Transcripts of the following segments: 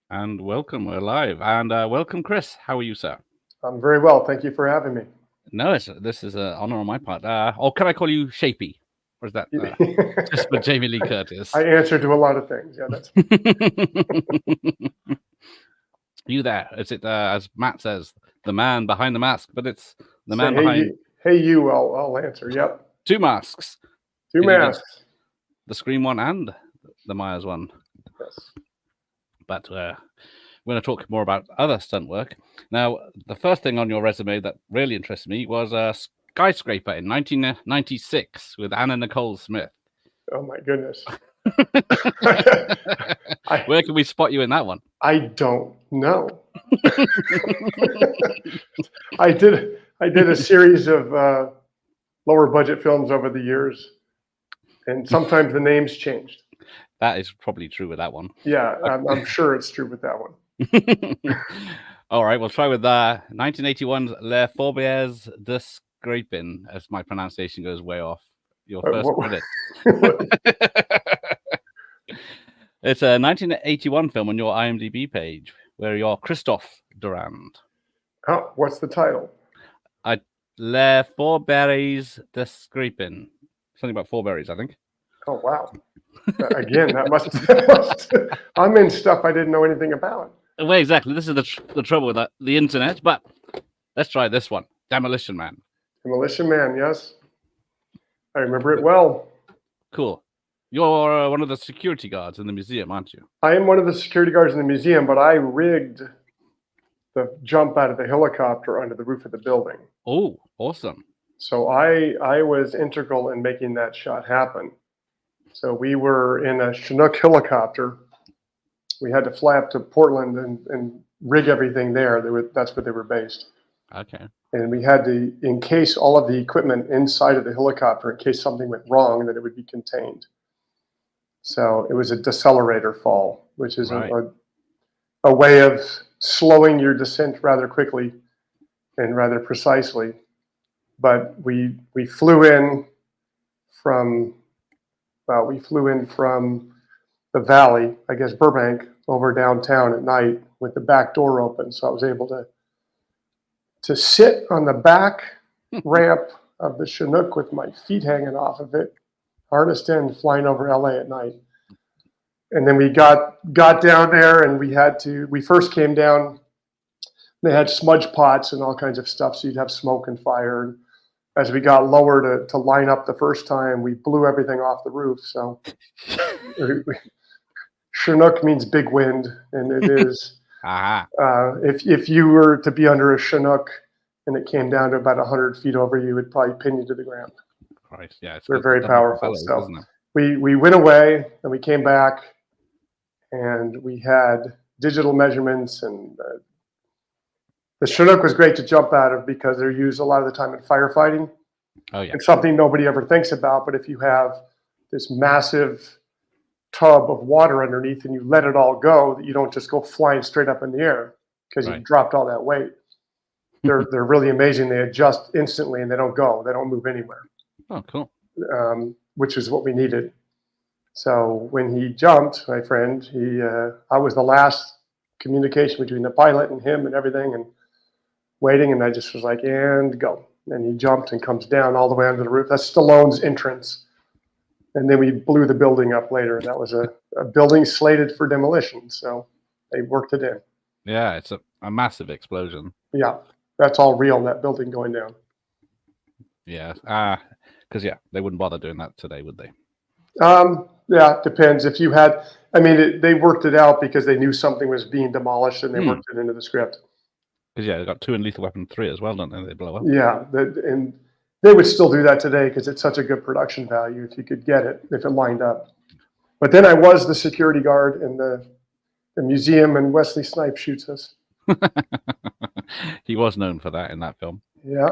And welcome, we're live. And welcome, Chris. How are you, sir? I'm very well. Thank you for having me. No, this is an honor on my part. Or can I call you Shapey? Or is that just for Jamie Lee Curtis? I answer to a lot of things. Yeah, that's You there? Is it, as Matt says, the man behind the mask? But it's the say, man behind hey you. I'll answer. Yep, two masks. two Because you did masks. the Scream one and the Myers one. Yes. But we're going to talk more about other stunt work. Now, the first thing on your resume that really interested me was Skyscraper in 1996 with Anna Nicole Smith. Oh my goodness. Where can we spot you in that one? I don't know. I did a series of lower budget films over the years, and sometimes the names changed. That is probably true with that one. Yeah, I'm sure it's true with that one. All right, we'll try with 1981's Les Fourbières de Scrapin, as my pronunciation goes way off. Your first credit. It's a 1981 film on your IMDb page where you're Christophe Durand. Oh, what's the title? Les Fourbières de Scrapin. Something about four berries, I think. Oh, wow. Again, that must I'm in stuff I didn't know anything about. Well, exactly. This is the trouble with the internet. But let's try this one. Demolition Man. Demolition Man, yes. I remember it well. Cool. You're one of the security guards in the museum, aren't you? I am one of the security guards in the museum, but I rigged the jump out of the helicopter onto the roof of the building. Oh, awesome. So I was integral in making that shot happen. So we were in a Chinook helicopter. We had to fly up to Portland and rig everything there. That's where they were based. Okay. And we had to encase all of the equipment inside of the helicopter in case something went wrong, that it would be contained. So it was a decelerator fall, which is right. a way of slowing your descent rather quickly and rather precisely. But we flew in from the valley, I guess Burbank, over downtown at night with the back door open. So I was able to sit on the back ramp of the Chinook with my feet hanging off of it, harnessed in, flying over LA at night. And then we got down there, and we first came down, they had smudge pots and all kinds of stuff, so you'd have smoke and fire. And as we got lower to line up the first time, we blew everything off the roof. So Chinook means big wind, and it is. If you were to be under a Chinook and it came down to about 100 feet over you, it would probably pin you to the ground. Christ, yeah, they're very powerful. So we went away and we came back, and we had digital measurements, and the Chinook was great to jump out of because they're used a lot of the time in firefighting. Oh yeah, it's something nobody ever thinks about. But if you have this massive tub of water underneath and you let it all go, you don't just go flying straight up in the air because you've dropped all that weight. They're really amazing. They adjust instantly and they don't move anywhere. Oh, cool. Which is what we needed. So when he jumped, my friend, I was the last communication between the pilot and him and everything, and waiting, and I just was like, and go. And he jumped and comes down all the way under the roof. That's Stallone's entrance. And then we blew the building up later. That was a building slated for demolition, so they worked it in. Yeah, it's a massive explosion. Yeah, that's all real, that building going down. Yeah, because they wouldn't bother doing that today, would they? Yeah, it depends. If you had, they worked it out because they knew something was being demolished, and they worked it into the script. Because they got 2 in Lethal Weapon 3 as well, don't they? They blow up. Yeah, and they would still do that today because it's such a good production value if you could get it, if it lined up. But then I was the security guard in the museum, and Wesley Snipes shoots us. He was known for that in that film. Yeah.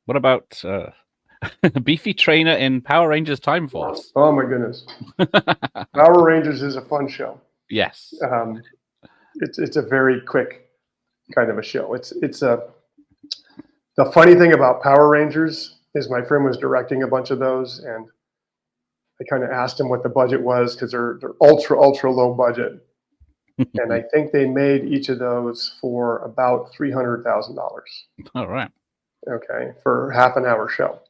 What about Beefy Trainer in Power Rangers Time Force? Oh my goodness. Power Rangers is a fun show. Yes. It's a very quick kind of a show. The funny thing about Power Rangers is my friend was directing a bunch of those, and I kind of asked them what the budget was because they're ultra low budget, and I think they made each of those for about $300,000. All right. Okay, for half an hour show,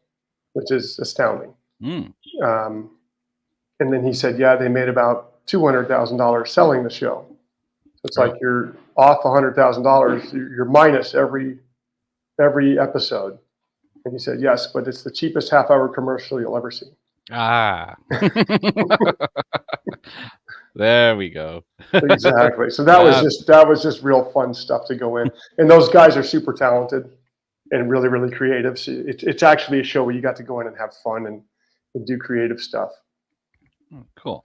which is astounding. Mm. And then he said, yeah, they made about $200,000 selling the show. So it's like you're off $100,000. You're minus every episode. And he said, yes, but it's the cheapest half-hour commercial you'll ever see. Ah. There we go. Exactly. So that was just real fun stuff to go in. And those guys are super talented and really creative. So it's actually a show where you got to go in and have fun and do creative stuff. Oh, cool.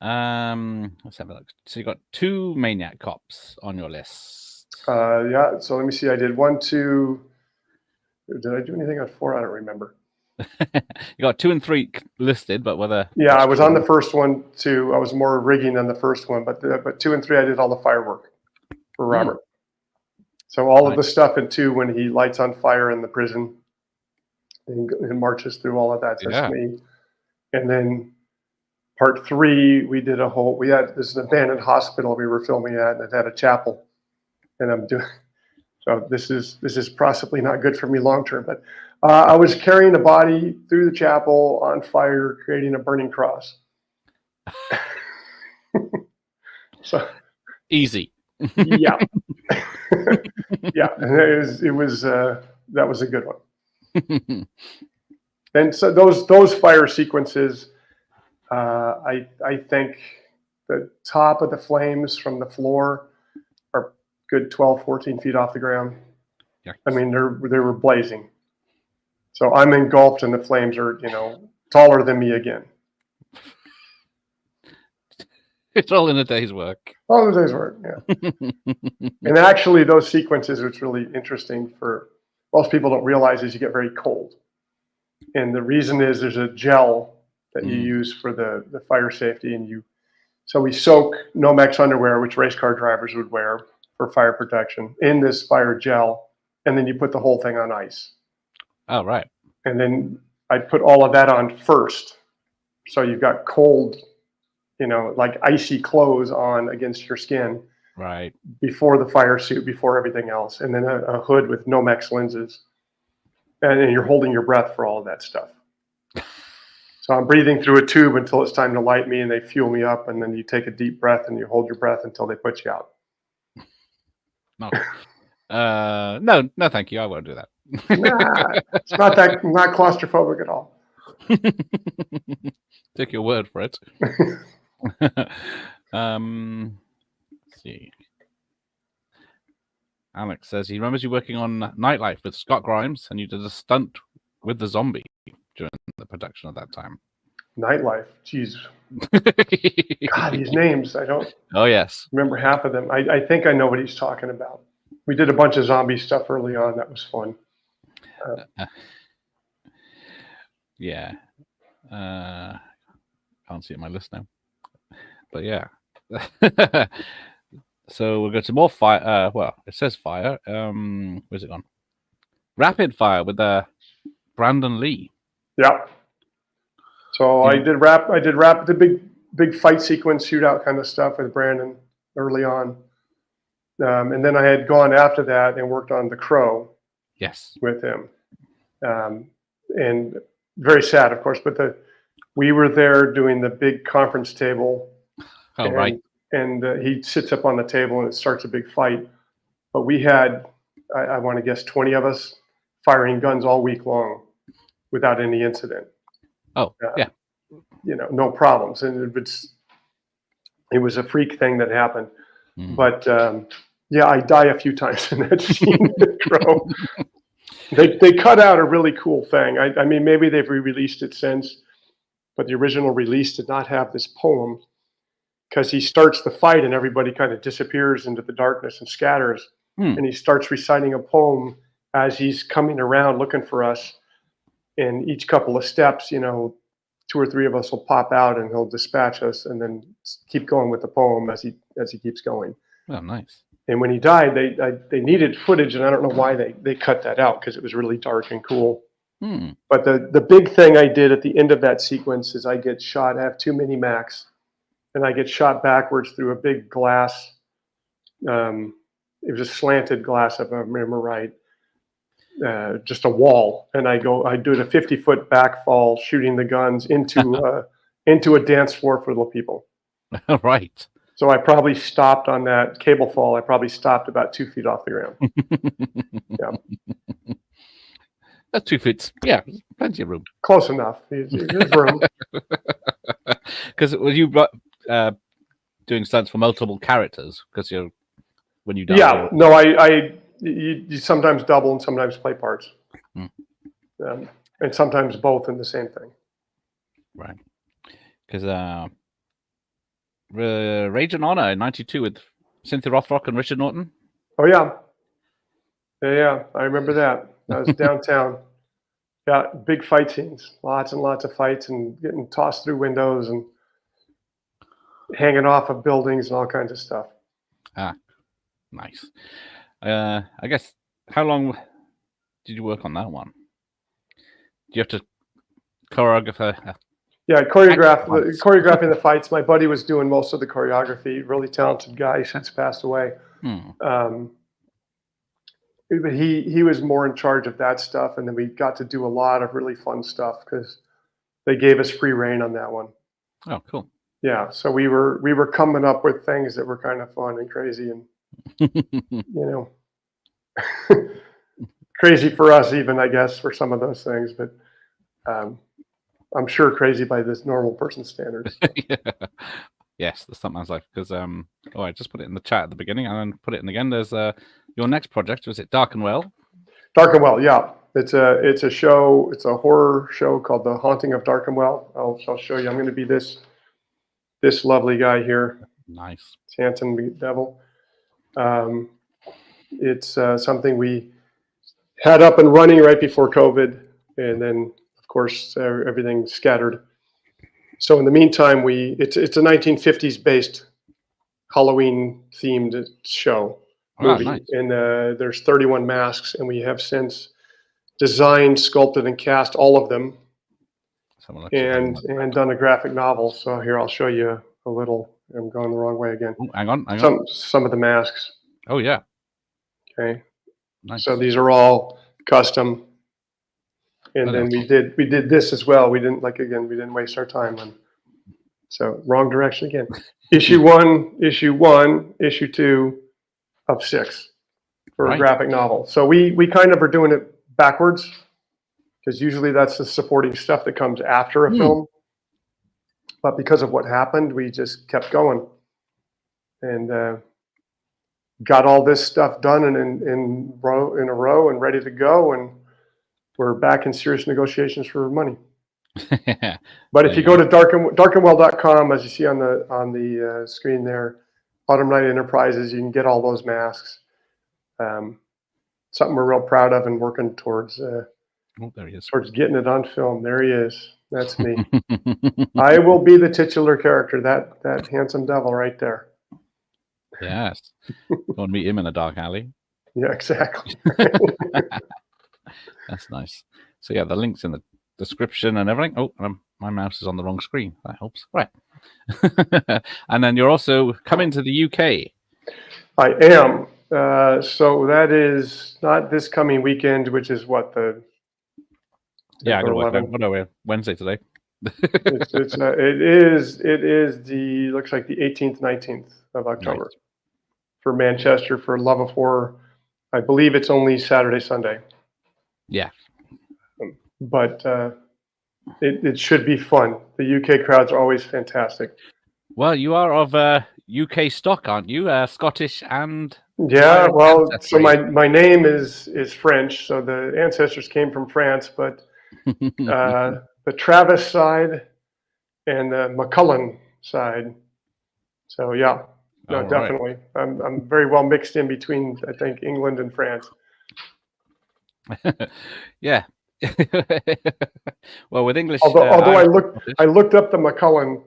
Let's have a look. So you got 2 Maniac Cops on your list. Yeah. So let me see. I did 1, 2. Did I do anything on 4? I don't remember. You got 2 and 3 listed, but whether I was on the first one too. I was more rigging than the first one, but 2 and 3 I did all the firework for Robert. So all of the stuff in 2 when he lights on fire in the prison and marches through all of that. That's me. And then part 3 we did we had this abandoned hospital we were filming at, and it had a chapel, and I'm doing. So this is possibly not good for me long term, but I was carrying a body through the chapel on fire, creating a burning cross. So easy. Yeah. Yeah. And it was that was a good one. And so those fire sequences, I think the top of the flames from the floor are good 12, 14 feet off the ground. Yeah. I mean, they were blazing. So I'm engulfed and the flames are, taller than me again. It's all in a day's work. All in a day's work, yeah. And actually those sequences, it's really interesting for most people don't realize is you get very cold. And the reason is there's a gel that you use for the fire safety, and so we soak Nomex underwear, which race car drivers would wear for fire protection, in this fire gel, and then you put the whole thing on ice. Oh, right. And then I put all of that on first. So you've got cold, like icy clothes on against your skin. Right. Before the fire suit, before everything else. And then a hood with Nomex lenses. And then you're holding your breath for all of that stuff. So I'm breathing through a tube until it's time to light me, and they fuel me up. And then you take a deep breath and you hold your breath until they put you out. No, thank you. I won't do that. Nah, it's not claustrophobic at all. Take your word for it. Let's see. Alex says he remembers you working on Nightlife with Scott Grimes, and you did a stunt with the zombie during the production of that time. Nightlife, jeez. God, these names, I don't remember half of them. I think I know what he's talking about. We did a bunch of zombie stuff early on. That was fun. Yeah. Can't see it on my list now. But yeah. So we'll go to more fire. Well, it says fire. Where's it gone? Rapid fire with Brandon Lee. Yeah. So I did the big fight sequence, shootout kind of stuff with Brandon early on. And then I had gone after that and worked on The Crow. Yes. With him. And very sad, of course, but we were there doing the big conference table. Oh, right. And he sits up on the table and it starts a big fight. But we had, I want to guess, 20 of us firing guns all week long without any incident. Oh, yeah. No problems. And it was a freak thing that happened. But I die a few times in that scene. They cut out a really cool thing. I mean, maybe they've re-released it since, but the original release did not have this poem, because he starts the fight and everybody kind of disappears into the darkness and scatters. And he starts reciting a poem as he's coming around looking for us. And each couple of steps, 2 or 3 of us will pop out and he'll dispatch us and then keep going with the poem as he keeps going. Oh, nice. And when he died, they needed footage, and I don't know why they cut that out, because it was really dark and cool. But the big thing I did at the end of that sequence is I have 2 mini Macs, and I get shot backwards through a big glass. It was a slanted glass, if I remember right, just a wall. And I do a 50-foot backfall, shooting the guns into a dance floor full of people. Right. So I probably stopped on that cable fall. I probably stopped about 2 feet off the ground. Yeah. That's 2 feet. Yeah, plenty of room. Close enough. There's room. Because were you doing stunts for multiple characters? Because when you die. Yeah. No, you sometimes double and sometimes play parts. And sometimes both in the same thing. Right. Because Rage and Honor in '92 with Cynthia Rothrock and Richard Norton. Oh yeah. Yeah, I remember that. That was downtown. Yeah, big fight scenes, lots and lots of fights, and getting tossed through windows and hanging off of buildings and all kinds of stuff. Ah, nice. I guess, how long did you work on that one? Do you have to choreograph? Yeah, choreographing the fights. My buddy was doing most of the choreography. Really talented guy, since passed away. But he was more in charge of that stuff, and then we got to do a lot of really fun stuff because they gave us free reign on that one. Oh, cool. Yeah, so we were coming up with things that were kind of fun and crazy, and crazy for us even, I guess, for some of those things. But I'm sure crazy by this normal person standards. Yeah. Yes, the Stuntman's Life. Because I just put it in the chat at the beginning and then put it in again. There's your next project. Was it Dark and Well? Dark and Well, yeah. It's a show. It's a horror show called The Haunting of Dark and Well. I'll show you. I'm going to be this lovely guy here. Nice. Handsome devil. It's something we had up and running right before COVID, and then of course everything scattered. So in the meantime, it's a 1950s based Halloween themed show movie, nice. and there's 31 masks, and we have since designed, sculpted, and cast all of them, and done a graphic novel. So here I'll show you a little. I'm going the wrong way again. Ooh, hang on. Some of the masks. Oh yeah. Okay. Nice. So these are all custom. And then we did this as well. We didn't waste our time on. So wrong direction again. issue 1, issue 2 of 6 for a graphic novel. So we kind of are doing it backwards, because usually that's the supporting stuff that comes after a film. But because of what happened, we just kept going and got all this stuff done in a row and ready to go. And we're back in serious negotiations for money. But if you go to darkandwell.com, as you see on the screen there, Autumn Night Enterprises, you can get all those masks. Something we're real proud of and working towards. There he is. Towards getting it on film. There he is. That's me. I will be the titular character. That handsome devil right there. Yes. Go and meet him in a dark alley. Yeah, exactly. That's nice. So yeah, the link's in the description and everything. Oh, my mouse is on the wrong screen. That helps. Right. And then you're also coming to the UK. I am. So that is not this coming weekend, which is what the. Yeah, I gotta work. What are we? Wednesday today. It is looks like the 18th, 19th of October. Nice. For Manchester, for Love of Horror. I believe it's only Saturday, Sunday. Yeah. But it should be fun. The UK crowds are always fantastic. Well, you are of UK stock, aren't you? Scottish and yeah. Well, ancestry. So my name is French, so the ancestors came from France, but the Travis side and the McCullen side. So yeah, no, definitely. Right. I'm very well mixed in between, I think, England and France. Yeah. Well, with English. Although I looked up the McCullen,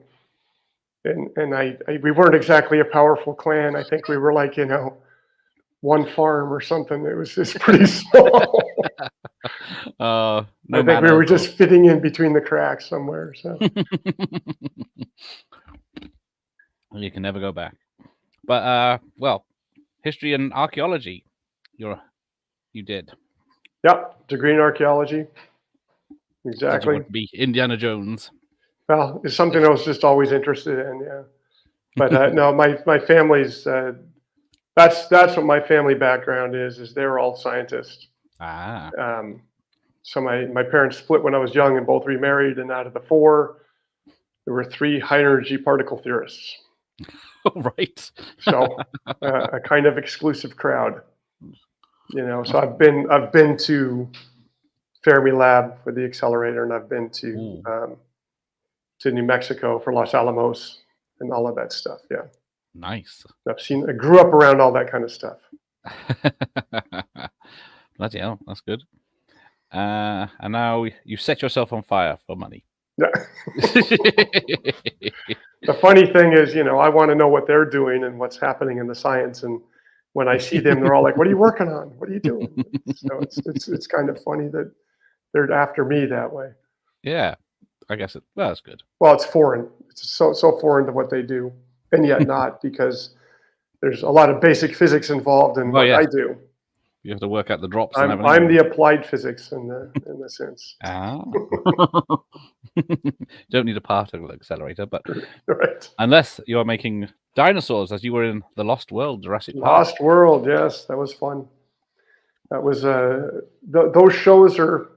and we weren't exactly a powerful clan. I think we were like one farm or something. It was just pretty small. No I think we manners were just fitting in between the cracks somewhere. So you can never go back. But well, history and archaeology, you did. yep, degree in archaeology. Did you Exactly. want to be Indiana Jones? Well, it's something I was just always interested in. Yeah, but no, my family's. That's what my family background is they're all scientists. Ah, So my parents split when I was young and both remarried, and out of the four, there were three high energy particle theorists. right. So a kind of exclusive crowd, So I've been to Fermi Lab for the accelerator, and I've been to New Mexico for Los Alamos and all of that stuff. Yeah, Nice. I grew up around all that kind of stuff. Bloody hell, that's good. And now you set yourself on fire for money. Yeah. The funny thing is, I want to know what they're doing and what's happening in the science. And when I see them, they're all like, "What are you working on? What are you doing?" So it's kind of funny that they're after me that way. Yeah, I guess that's good. Well, it's foreign. It's so foreign to what they do, and yet not, because there's a lot of basic physics involved in what I do. You have to work out the drops. I'm the applied physics in the sense. Ah. Don't need a particle accelerator, but right. Unless you're making dinosaurs, as you were in the Lost World, Jurassic Park. Lost World, yes, that was fun. That was those shows are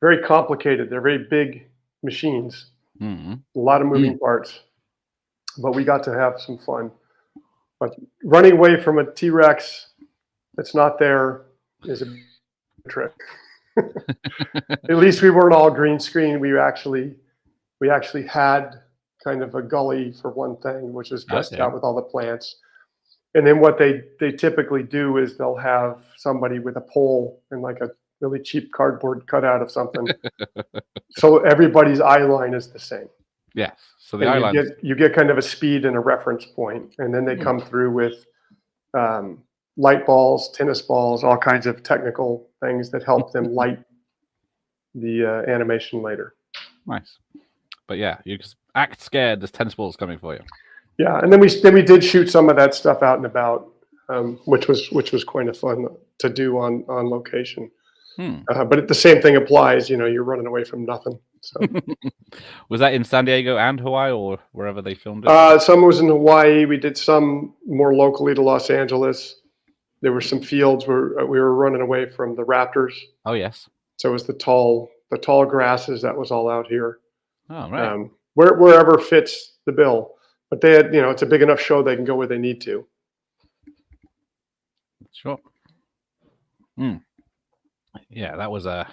very complicated. They're very big machines, a lot of moving parts, but we got to have some fun. But running away from a T-Rex that's not there is a trick. At least we weren't all green screen. We actually had kind of a gully for one thing, which was dressed out with all the plants. And then what they typically do is they'll have somebody with a pole and like a really cheap cardboard cutout of something, so everybody's eye line is the same. Yes. So the eye line. You get kind of a speed and a reference point, and then they come through with light balls, tennis balls, all kinds of technical things that help them light the animation later. Nice. But yeah, you just act scared. There's tennis balls coming for you. Yeah, and then we did shoot some of that stuff out and about, which was quite fun to do on location. But the same thing applies. You're running away from nothing. So. Was that in San Diego and Hawaii, or wherever they filmed it? Some was in Hawaii. We did some more locally to Los Angeles. There were some fields where we were running away from the raptors. Oh yes. So it was the tall grasses that was all out here. Oh right. Wherever fits the bill. But they had, it's a big enough show they can go where they need to. Sure. Yeah, that was going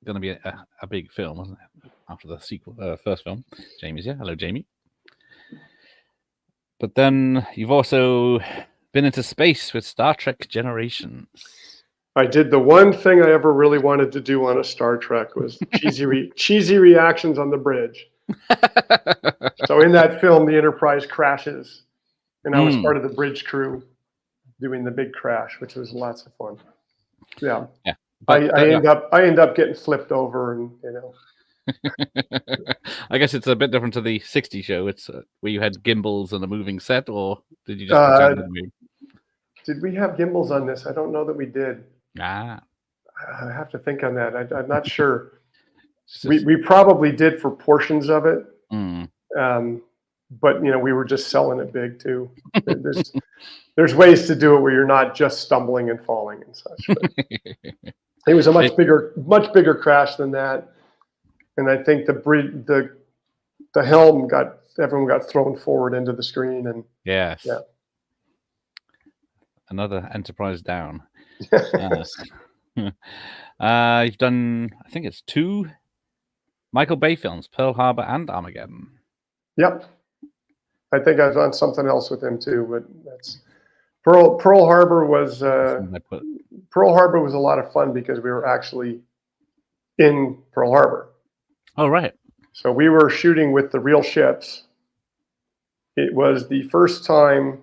to be a big film, wasn't it? After the sequel, first film. Jamie's here. Hello, Jamie. But then you've also been into space with Star Trek Generations. I did the one thing I ever really wanted to do on a Star Trek was cheesy reactions on the bridge. So in that film, the Enterprise crashes, and I was part of the bridge crew doing the big crash, which was lots of fun. Yeah. I end up getting flipped over, and I guess it's a bit different to the '60s show. It's where you had gimbals and a moving set, or did you just pretend to move? Did we have gimbals on this? I don't know that we did. I have to think on that. I'm not sure. We probably did for portions of it, but we were just selling it big too. There's ways to do it where you're not just stumbling and falling and such. But it was a much bigger crash than that, and I think the helm everyone got thrown forward into the screen, and yes, yeah. Another Enterprise down. You've done, I think it's 2 Michael Bay films, Pearl Harbor and Armageddon. Yep. I think I've done something else with him too, but that's Pearl Harbor was Pearl Harbor was a lot of fun because we were actually in Pearl Harbor. Oh right. So we were shooting with the real ships. It was the first time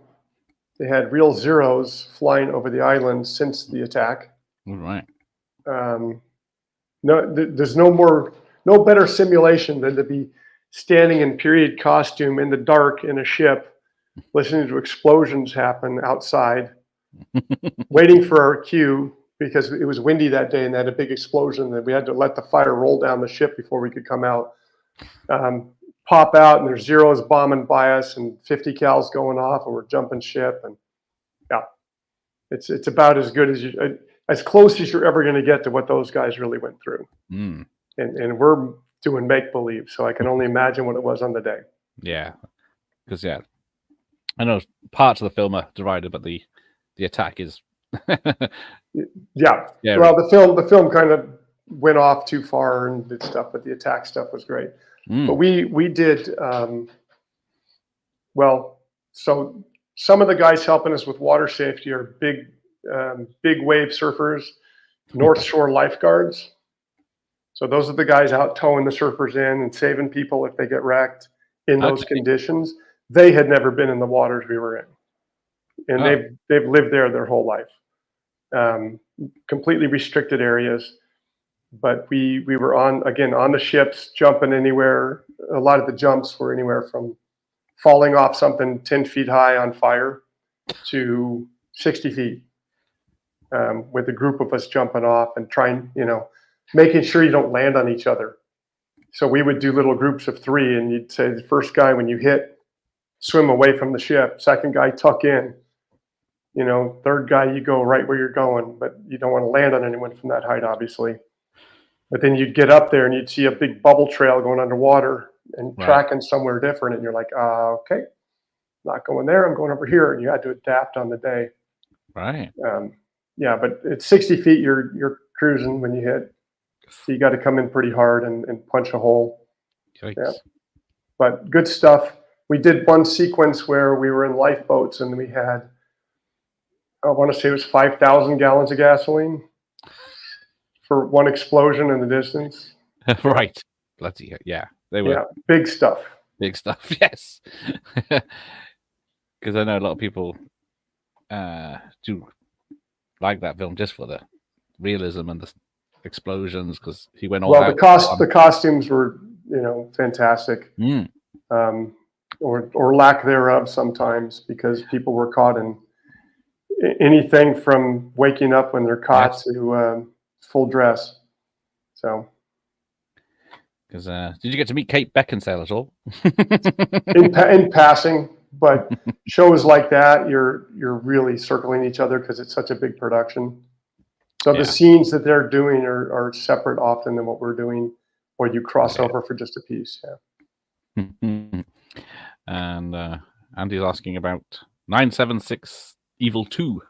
They had real Zeros flying over the island since the attack. All right. There's no better simulation than to be standing in period costume in the dark in a ship, listening to explosions happen outside, waiting for our cue because it was windy that day and they had a big explosion that we had to let the fire roll down the ship before we could come out. Pop out and there's Zeros bombing by us and 50 cals going off and we're jumping ship, and yeah, it's about as good as close as you're ever going to get to what those guys really went through. Mm. And we're doing make believe, so I can only imagine what it was on the day. Yeah, because I know parts of the film are derided, but the attack is yeah. Yeah. Well, the film kind of went off too far and did stuff, but the attack stuff was great. But we did well. So some of the guys helping us with water safety are big wave surfers, North Shore lifeguards. So those are the guys out towing the surfers in and saving people if they get wrecked in those conditions. They had never been in the waters we were in, and they've lived there their whole life. Completely restricted areas, but we were on the ships, jumping anywhere. A lot of the jumps were anywhere from falling off something 10 feet high on fire to 60 feet, with a group of us jumping off and trying, making sure you don't land on each other. So we would do little groups of 3, and you'd say the first guy, when you hit, swim away from the ship. Second guy, tuck in. Third guy, you go right where you're going, but you don't want to land on anyone from that height, obviously. But then you'd get up there and you'd see a big bubble trail going underwater and tracking somewhere different, and you're like, okay, not going there, I'm going over here, and you had to adapt on the day. Right. Yeah, but at 60 feet, you're cruising when you hit. So you got to come in pretty hard and punch a hole. Yikes. Yeah. But good stuff. We did one sequence where we were in lifeboats and we had, I want to say it was 5,000 gallons of gasoline for one explosion in the distance. Right. Bloody yeah. They were big stuff. Big stuff, yes. Because I know a lot of people do like that film just for the realism and the explosions, because he went all out. The costumes were, fantastic. Or lack thereof sometimes, because people were caught in anything from waking up when they're caught to full dress. So, because did you get to meet Kate Beckinsale at all? in passing, but shows like that, you're really circling each other because it's such a big production. So the scenes that they're doing are separate often than what we're doing, or you cross over for just a piece. Yeah. And Andy's asking about 976 Evil 2.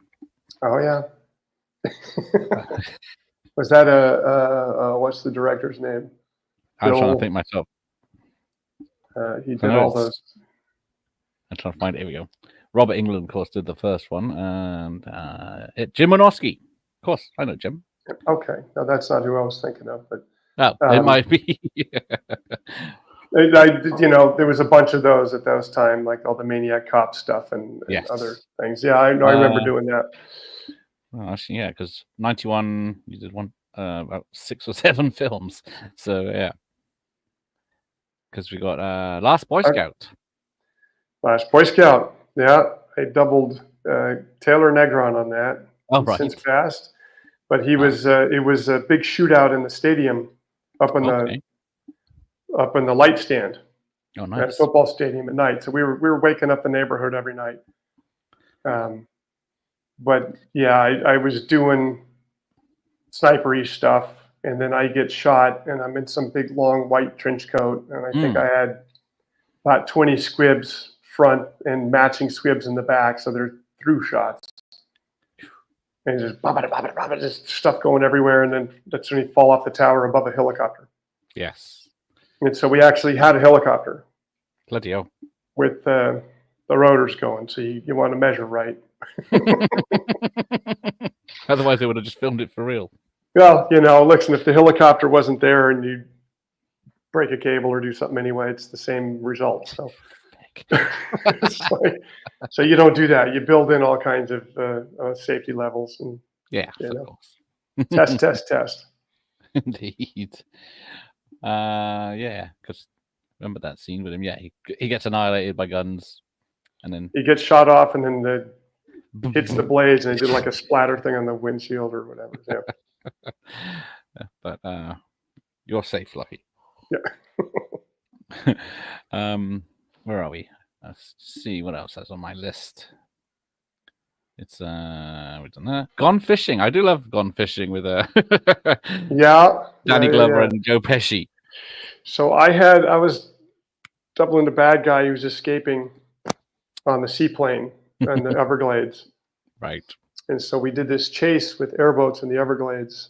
Oh yeah. Was that what's the director's name? I'm trying to think myself. He did all those. I'm trying to find it. Here we go. Robert Englund, of course, did the first one, and Jim Wynorski. Of course, I know Jim. Okay, no, that's not who I was thinking of, but it might be. There was a bunch of those at those time, like all the Maniac Cop stuff and other things. Yeah, I remember doing that. Well, actually, yeah, because 91, you did one about 6 or 7 films. So yeah, because we got Last Boy Scout. Last Boy Scout. Yeah, I doubled Taylor Negron on that. Oh, right. Since passed, but he was. It was a big shootout in the stadium up in the light stand. Oh, nice. At a football stadium at night. So we were waking up the neighborhood every night. But yeah, I was doing snipery stuff, and then I get shot, and I'm in some big long white trench coat, and I think I had about 20 squibs front and matching squibs in the back, so they're through shots. And just stuff going everywhere, and then that's when you fall off the tower above a helicopter. Yes. And so we actually had a helicopter. Bloody hell. With the rotors going, so you want to measure right. Otherwise, they would have just filmed it for real. Well, listen, if the helicopter wasn't there and you break a cable or do something anyway, it's the same result. So back. It's like, so you don't do that. You build in all kinds of safety levels and Yeah, you of know, course. test. Indeed. Yeah, because remember that scene with him? Yeah, he gets annihilated by guns, and then He gets shot off, and then hits the blades, and they did like a splatter thing on the windshield or whatever. Yeah. But you're safe, Lucky. Yeah. Where are we? Let's see what else is on my list. It's we've done that. Gone Fishing. I do love Gone Fishing with Danny Glover and Joe Pesci. So I was doubling the bad guy who was escaping on the seaplane in the Everglades. Right. And so we did this chase with airboats in the Everglades.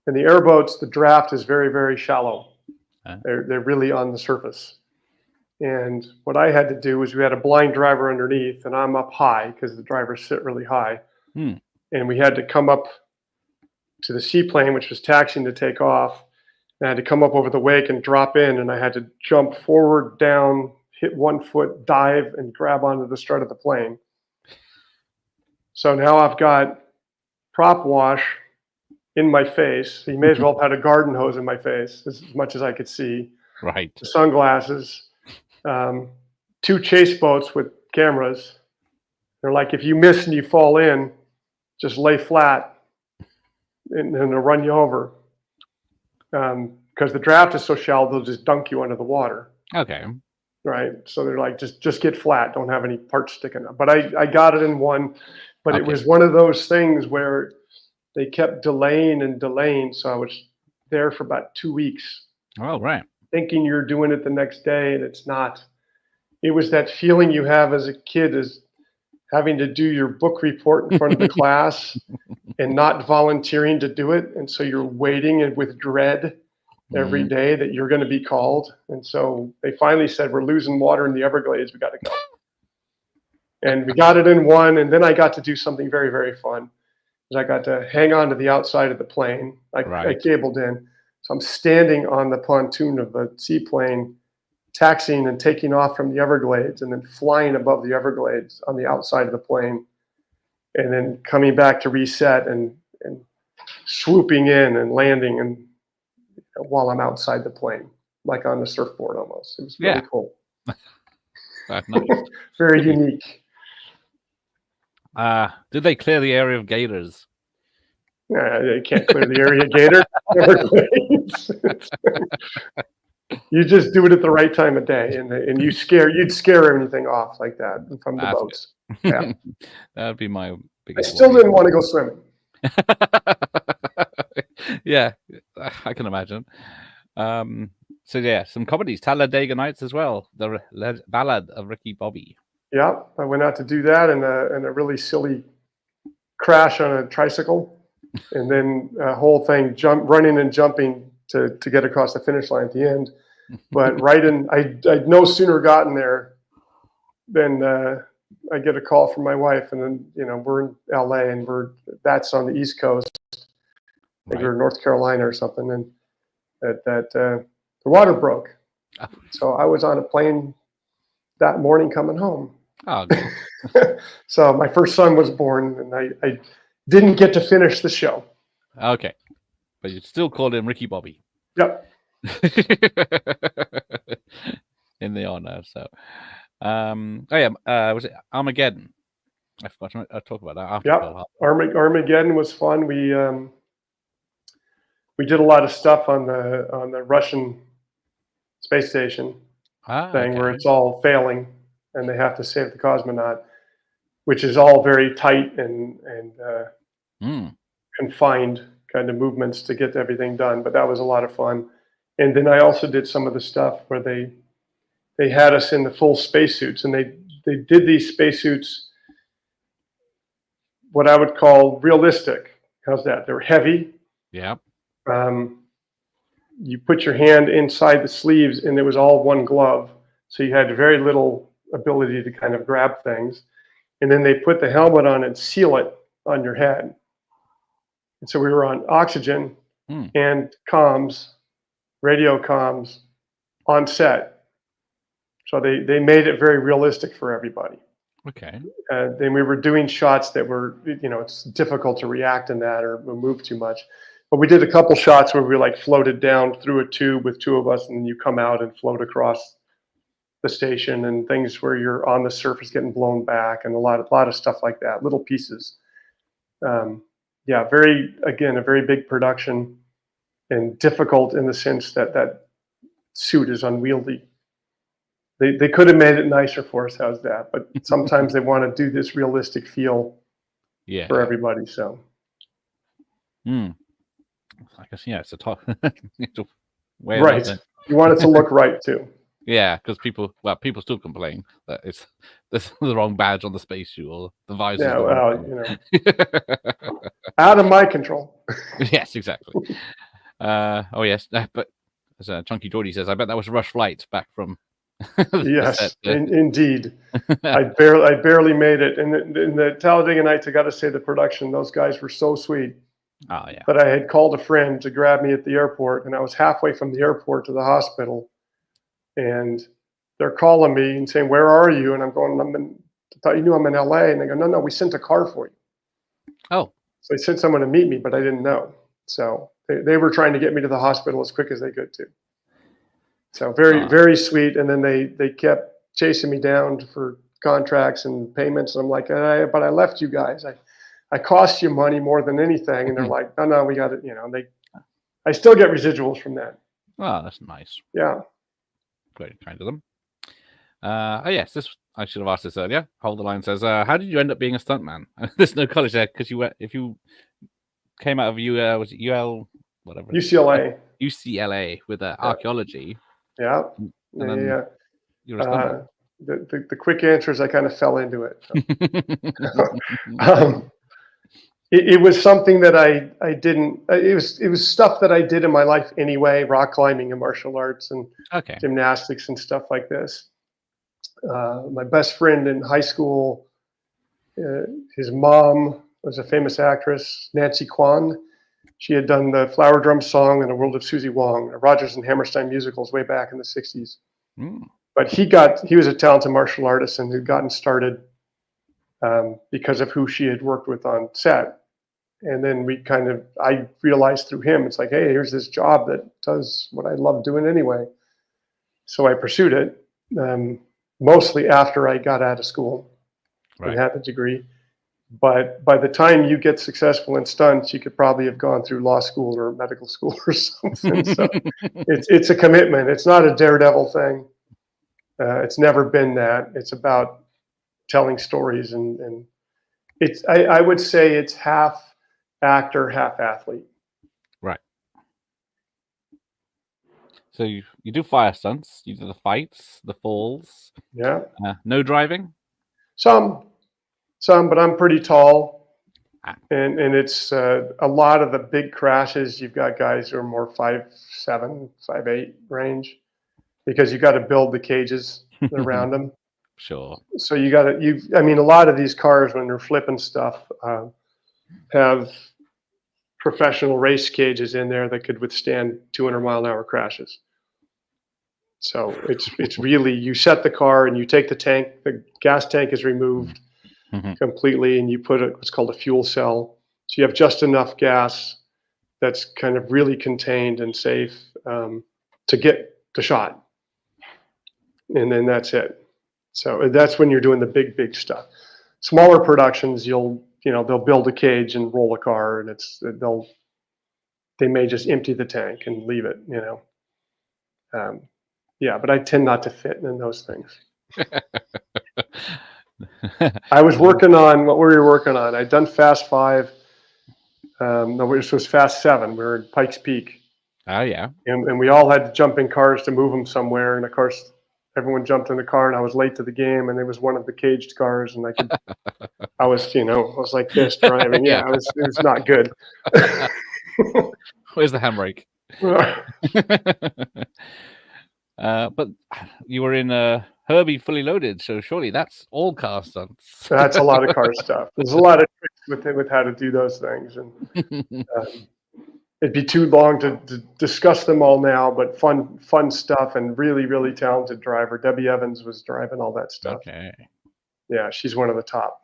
And the airboats, the draft is very, very shallow. They're really on the surface. And what I had to do was we had a blind driver underneath, and I'm up high because the drivers sit really high. And we had to come up to the seaplane, which was taxiing to take off. And I had to come up over the wake and drop in, and I had to jump forward, down, hit 1 foot, dive, and grab onto the strut of the plane. So now I've got prop wash in my face. You may as well have had a garden hose in my face, as much as I could see. Right. Sunglasses. 2 chase boats with cameras. They're like, if you miss and you fall in, just lay flat and they'll run you over. Because the draft is so shallow, they'll just dunk you under the water. Okay. Right. So they're like, just get flat. Don't have any parts sticking up. But I got it in one. But it was one of those things where they kept delaying and delaying. So I was there for about 2 weeks. Oh, right. Thinking you're doing it the next day, and it's not. It was that feeling you have as a kid as having to do your book report in front of the class and not volunteering to do it. And so you're waiting and with dread every day that you're going to be called. And so they finally said, we're losing water in the Everglades. We got to go. And we got it in one. And then I got to do something very, very fun. I got to hang on to the outside of the plane. I cabled in. So I'm standing on the pontoon of the seaplane, taxiing and taking off from the Everglades, and then flying above the Everglades on the outside of the plane, and then coming back to reset and swooping in and landing and while I'm outside the plane, like on the surfboard almost. It was really cool. Nice. Very unique. Did they clear the area of gators? They can't clear the area of gators. You just do it at the right time of day, and you'd scare anything off like that from the boats. Yeah, that would be my biggest. I still didn't want to go swimming. Yeah, I can imagine. So yeah, some comedies, Talladega Nights as well, the Ballad of Ricky Bobby. Yeah, I went out to do that in a really silly crash on a tricycle, and then a whole thing running and jumping to get across the finish line at the end. But I'd no sooner gotten there than I get a call from my wife, and then we're in LA, and that's on the East Coast. I think we're in North Carolina or something, and the water broke. Oh. So I was on a plane that morning coming home. Oh, good. So my first son was born, and I didn't get to finish the show. Okay, but you still called him Ricky Bobby. Yep. In the honor. So, was it Armageddon? I forgot to talk about that after. Yeah, Armageddon was fun. We did a lot of stuff on the Russian space station thing where it's all failing and they have to save the cosmonaut, which is all very tight and confined kind of movements to get everything done. But that was a lot of fun. And then I also did some of the stuff where they had us in the full spacesuits, and they did these spacesuits what I would call realistic. How's that? They were heavy. Yeah. You put your hand inside the sleeves, and it was all one glove, so you had very little ability to kind of grab things. And then they put the helmet on and seal it on your head. And so we were on oxygen and comms, radio comms on set. So they made it very realistic for everybody. Okay. Then we were doing shots that were, it's difficult to react in that or move too much. But we did a couple shots where we like floated down through a tube with two of us, and then you come out and float across the station, and things where you're on the surface getting blown back, and a lot of stuff like that, little pieces. Yeah, a very big production, and difficult in the sense that suit is unwieldy. They could have made it nicer for us, how's that? But sometimes they want to do this realistic feel for everybody. So, I guess it's a top. right, you want it to look right too. Yeah, because people still complain that there's the wrong badge on the spacesuit or the visor. Yeah, well, out of my control. Yes, exactly. Oh yes, but as Chunky Geordie says, I bet that was a rush flight back from. Yes, indeed. I barely made it. And in the Talladega Nights, I got to say, the production, those guys were so sweet. Oh yeah. But I had called a friend to grab me at the airport, and I was halfway from the airport to the hospital, and they're calling me and saying, "Where are you?" And I'm going, I thought you knew I'm in LA. And they go, "No, we sent a car for you." Oh. So they sent someone to meet me, but I didn't know. So they were trying to get me to the hospital as quick as they could too. So very sweet. And then they kept chasing me down for contracts and payments. And I'm like, but I left you guys. I cost you money more than anything. And they're like, no, we got it. I still get residuals from that. Oh, that's nice. Yeah. Very kind of them. Yes, I should have asked this earlier. Hold the Line says, how did you end up being a stuntman? There's no college there because if you came out of was it UL, whatever? UCLA with archaeology. Yeah. Yeah. You're a stuntman. The quick answer is I kind of fell into it. It was something that I didn't. It was stuff that I did in my life anyway: rock climbing and martial arts and gymnastics and stuff like this. My best friend in high school, his mom was a famous actress, Nancy Kwan. She had done the Flower Drum Song and The World of Susie Wong, Rodgers and Hammerstein musicals way back in the 60s. But he was a talented martial artist and had gotten started because of who she had worked with on set. And then I realized through him, it's like, hey, here's this job that does what I love doing anyway. So I pursued it, mostly after I got out of school and had the degree. But by the time you get successful in stunts, you could probably have gone through law school or medical school or something. So it's a commitment. It's not a daredevil thing. It's never been that. It's about telling stories, and I would say it's half actor, half athlete. Right. So you do fire stunts. You do the fights, the falls. Yeah. No driving. Some, but I'm pretty tall, and it's a lot of the big crashes. You've got guys who are more 5'7", 5'8" range, because you got to build the cages around them. Sure. So a lot of these cars, when they're flipping stuff, have professional race cages in there that could withstand 200-mile-an-hour crashes. So it's really, you set the car and you take the tank, the gas tank is removed completely, and you put what's called a fuel cell. So you have just enough gas that's kind of really contained and safe to get the shot. And then that's it. So that's when you're doing the big stuff. Smaller productions, they'll build a cage and roll a car, and they may just empty the tank and leave it, but I tend not to fit in those things. I was working on what were we working on? I'd done Fast 5. No, this was Fast 7. We were in Pikes Peak. Oh yeah. And we all had to jump in cars to move them somewhere. And of course, everyone jumped in the car, and I was late to the game. And it was one of the caged cars, and I was like this driving. Yeah, it was not good. Where's the handbrake? But you were in Herbie Fully Loaded, so surely that's all car stunts. That's a lot of car stuff. There's a lot of tricks with how to do those things, and it'd be too long to discuss them all now, but fun stuff, and really talented driver. Debbie Evans was driving all that stuff. Okay. Yeah, she's one of the top.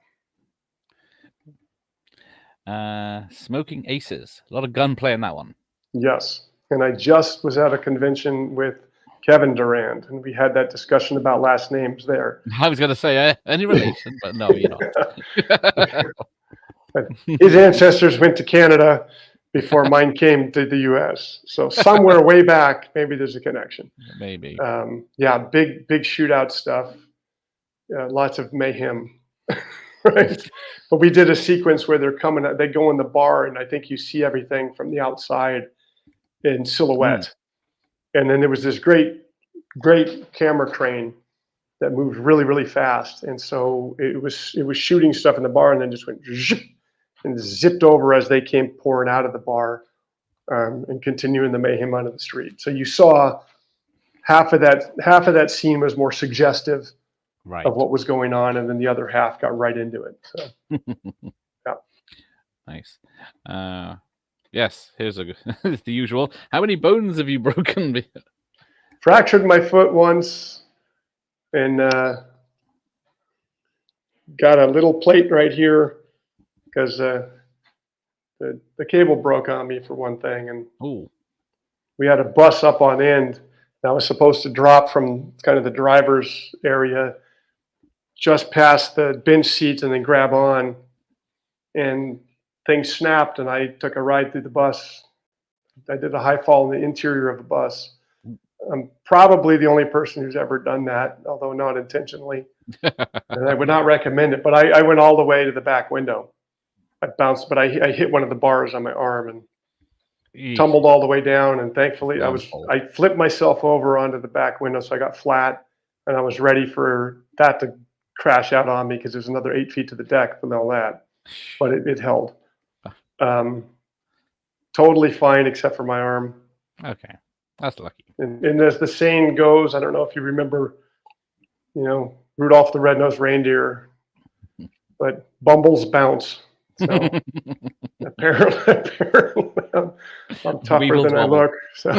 Smoking Aces. A lot of gunplay in that one. Yes. And I just was at a convention with Kevin Durand, and we had that discussion about last names there. I was going to say any relation, but no, you're not. His ancestors went to Canada before mine came to the U.S. So somewhere way back, maybe there's a connection. Maybe. Yeah, big shootout stuff. Lots of mayhem. Right. But we did a sequence where they go in the bar, and I think you see everything from the outside in silhouette. And then there was this great camera crane that moved really fast. And so it was shooting stuff in the bar, and then just went and zipped over as they came pouring out of the bar, and continuing the mayhem onto the street. So you saw half of that scene was more suggestive of what was going on, and then the other half got right into it. So, yeah. Nice. Yes, here's the usual. How many bones have you broken? Fractured my foot once, and got a little plate right here because the cable broke on me, for one thing, and we had a bus up on end that was supposed to drop from kind of the driver's area just past the bench seats and then grab on, and things snapped, and I took a ride through the bus. I did a high fall in the interior of the bus. I'm probably the only person who's ever done that, although not intentionally. And I would not recommend it, but I went all the way to the back window. I bounced, but I hit one of the bars on my arm and tumbled all the way down, and thankfully I flipped myself over onto the back window, so I got flat, and I was ready for that to crash out on me because there's another 8 feet to the deck from all that, but it held. Totally fine except for my arm. Okay, that's lucky. And as the saying goes, I don't know if you remember, Rudolph the Red-Nosed Reindeer, but bumbles bounce. So apparently I'm tougher than I look. So.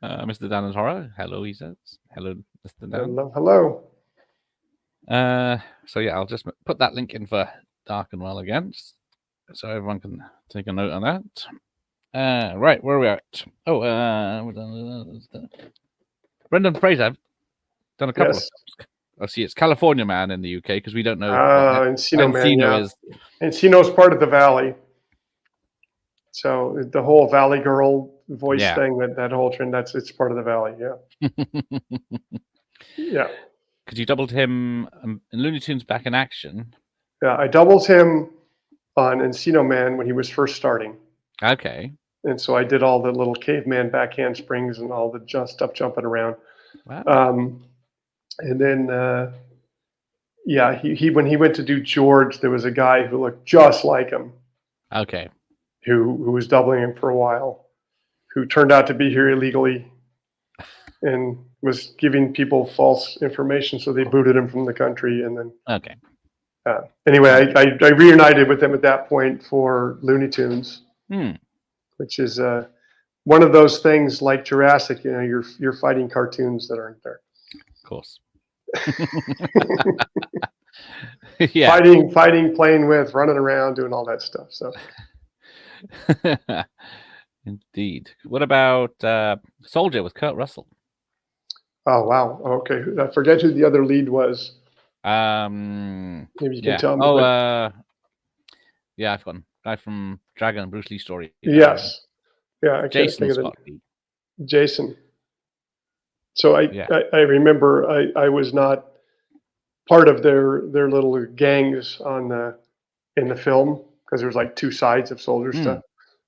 Mr. Dan is Horror. Hello, he says. Hello, Mr. Dan. Hello. So yeah, I'll just put that link in for Dark and Well again, so everyone can take a note on that. Right, where are we at? Brendan Fraser. I've done a couple of. I see it's California Man in the UK because we don't know. Encino Man, yeah. Encino's part of the Valley. So the whole Valley Girl voice thing, that whole trend, it's part of the Valley, yeah. Yeah. Because you doubled him in Looney Tunes Back in Action. Yeah, I doubled him on Encino Man when he was first starting. Okay. And so I did all the little caveman backhand springs and all the stuff jumping around. Wow. And then, he when he went to do George, there was a guy who looked just like him. Okay. Who was doubling him for a while, who turned out to be here illegally and was giving people false information, so they booted him from the country. And then, anyway, I reunited with him at that point for Looney Tunes, which is one of those things like Jurassic. You're fighting cartoons that aren't there. Of course. Yeah. Fighting, playing with, running around, doing all that stuff. So. Indeed. What about Soldier with Kurt Russell? Oh wow. Okay. I forget who the other lead was. Maybe you can tell me. I've forgotten. Guy from Dragon and Bruce Lee story. Yes. Yeah. I can't Jason think of Scott it. Jason. So I remember I was not part of their little gangs in the film, because there was like two sides of Soldier stuff.